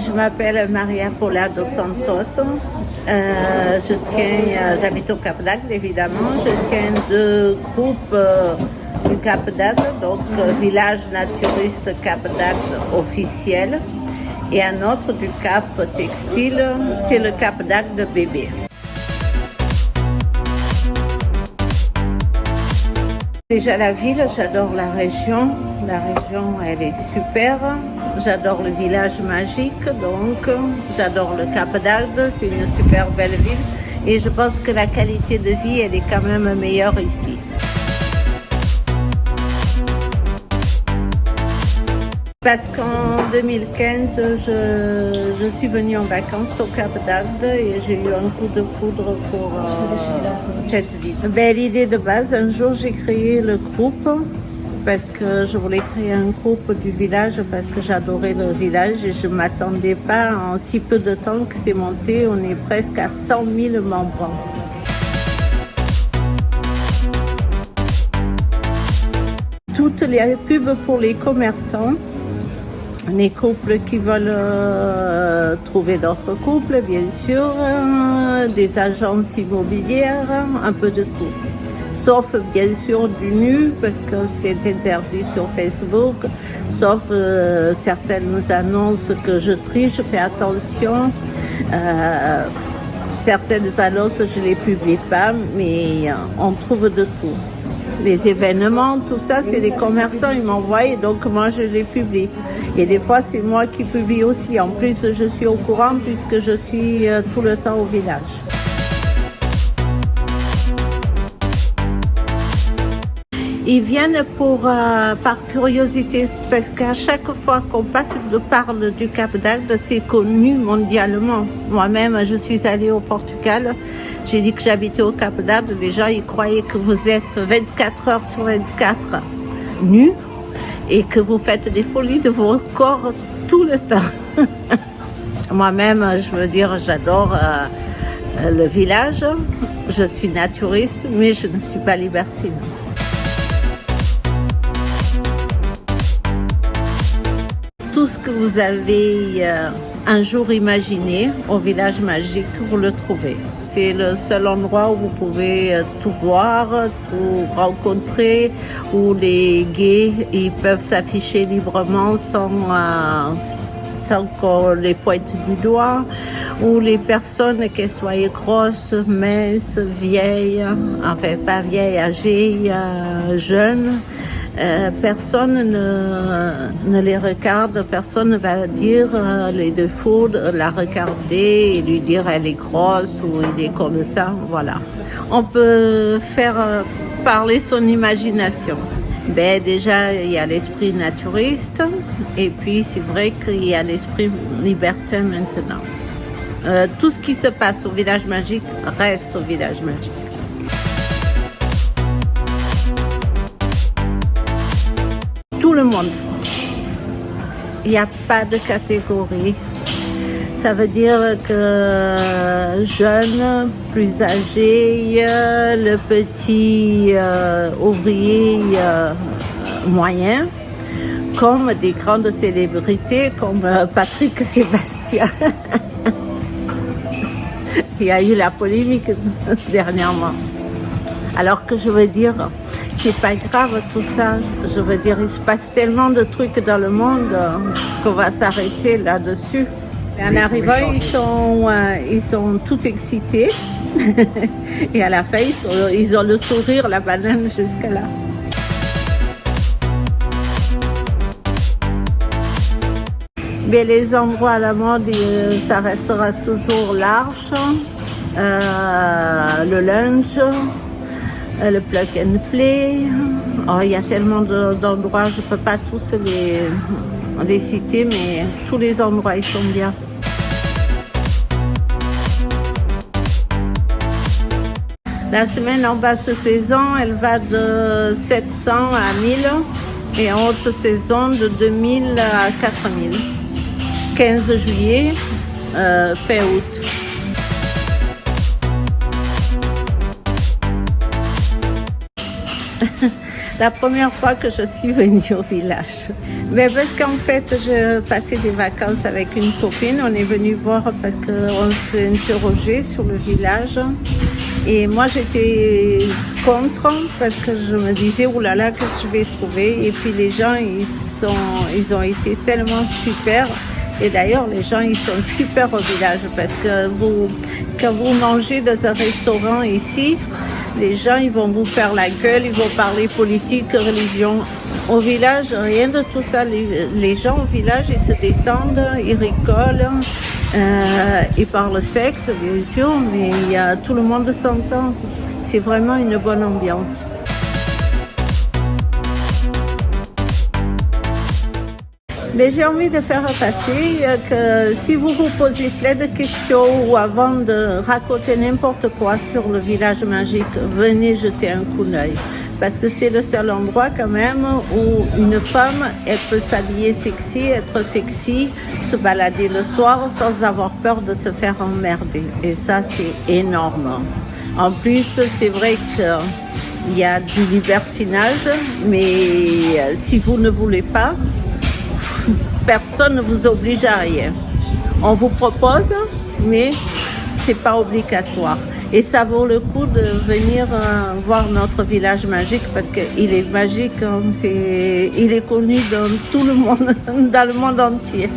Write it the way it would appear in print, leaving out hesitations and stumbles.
je m'appelle Maria Paula dos Santos. J'habite au Cap d'Agde évidemment. Je tiens deux groupes du Cap d'Agde, donc village naturiste Cap d'Agde officiel, et un autre du Cap Textile, c'est le Cap d'Agde bébé. Déjà la ville, j'adore la région. La région, elle est super. J'adore le village magique, donc j'adore le Cap d'Agde. C'est une super belle ville. Et je pense que la qualité de vie, elle est quand même meilleure ici. Parce qu'en 2015, je suis venue en vacances au Cap d'Agde et j'ai eu un coup de foudre pour cette ville. L'idée de base, un jour j'ai créé le groupe parce que je voulais créer un groupe du village parce que j'adorais le village et je ne m'attendais pas en si peu de temps que c'est monté. On est presque à 100 000 membres. Toutes les pubs pour les commerçants, les couples qui veulent trouver d'autres couples, bien sûr, des agences immobilières, un peu de tout. Sauf bien sûr du nu, parce que c'est interdit sur Facebook, sauf certaines annonces que je trie, je fais attention. Certaines annonces, je ne les publie pas, mais on trouve de tout. Les événements, tout ça, c'est les commerçants, ils m'envoient et donc moi je les publie. Et des fois, c'est moi qui publie aussi. En plus, je suis au courant puisque je suis tout le temps au village. Ils viennent par curiosité, parce qu'à chaque fois qu'on parle du Cap d'Agde, c'est connu mondialement. Moi-même, je suis allée au Portugal, j'ai dit que j'habitais au Cap d'Agde, les gens ils croyaient que vous êtes 24 heures sur 24 nus et que vous faites des folies de vos corps tout le temps. Moi-même, je veux dire, j'adore le village, je suis naturiste, mais je ne suis pas libertine. Tout ce que vous avez un jour imaginé au village magique, vous le trouvez. C'est le seul endroit où vous pouvez tout voir, tout rencontrer, où les gays ils peuvent s'afficher librement sans qu'on les pointe du doigt, où les personnes, qu'elles soient grosses, minces, vieilles, enfin pas vieilles, âgées, jeunes, personne ne les regarde, personne ne va dire les défauts, la regarder et lui dire elle est grosse ou il est comme ça, voilà. On peut faire parler son imagination. Déjà, il y a l'esprit naturiste et puis c'est vrai qu'il y a l'esprit libertin maintenant. Tout ce qui se passe au village magique reste au village magique. Tout le monde. Il n'y a pas de catégorie. Ça veut dire que jeune, plus âgé, le petit ouvrier moyen, comme des grandes célébrités comme Patrick Sébastien. Il y a eu la polémique dernièrement. Alors que je veux dire, c'est pas grave tout ça. Je veux dire, il se passe tellement de trucs dans le monde qu'on va s'arrêter là-dessus. Et en arrivant, ils sont tout excités. Et à la fin, ils ont le sourire, la banane jusqu'à là. Mais les endroits à la mode, ça restera toujours l'Arche, le Lunch, le Plug and Play. Oh, il y a tellement d'endroits, je ne peux pas tous les citer, mais tous les endroits, ils sont bien. La semaine en basse saison, elle va de 700 à 1000 et en haute saison de 2000 à 4000. 15 juillet, fin août. La première fois que je suis venue au village. Mais parce qu'en fait, je passais des vacances avec une copine. On est venu voir parce qu'on s'est interrogé sur le village. Et moi, j'étais contre parce que je me disais, oulala, qu'est-ce que je vais trouver? Et puis les gens, ils ont été tellement super. Et d'ailleurs, les gens, ils sont super au village parce que quand vous mangez dans un restaurant ici, les gens, ils vont vous faire la gueule, ils vont parler politique, religion. Au village, rien de tout ça. Les gens au village, ils se détendent, ils rigolent, ils parlent sexe, bien sûr, mais tout le monde s'entend. C'est vraiment une bonne ambiance. Mais j'ai envie de faire passer que si vous vous posez plein de questions ou avant de raconter n'importe quoi sur le village magique, venez jeter un coup d'œil. Parce que c'est le seul endroit quand même où une femme, elle peut s'habiller sexy, être sexy, se balader le soir sans avoir peur de se faire emmerder. Et ça, c'est énorme. En plus, c'est vrai qu'il y a du libertinage, mais si vous ne voulez pas, personne ne vous oblige à rien. On vous propose, mais c'est pas obligatoire. Et ça vaut le coup de venir voir notre village magique parce qu'il est magique, il est connu dans tout le monde, dans le monde entier.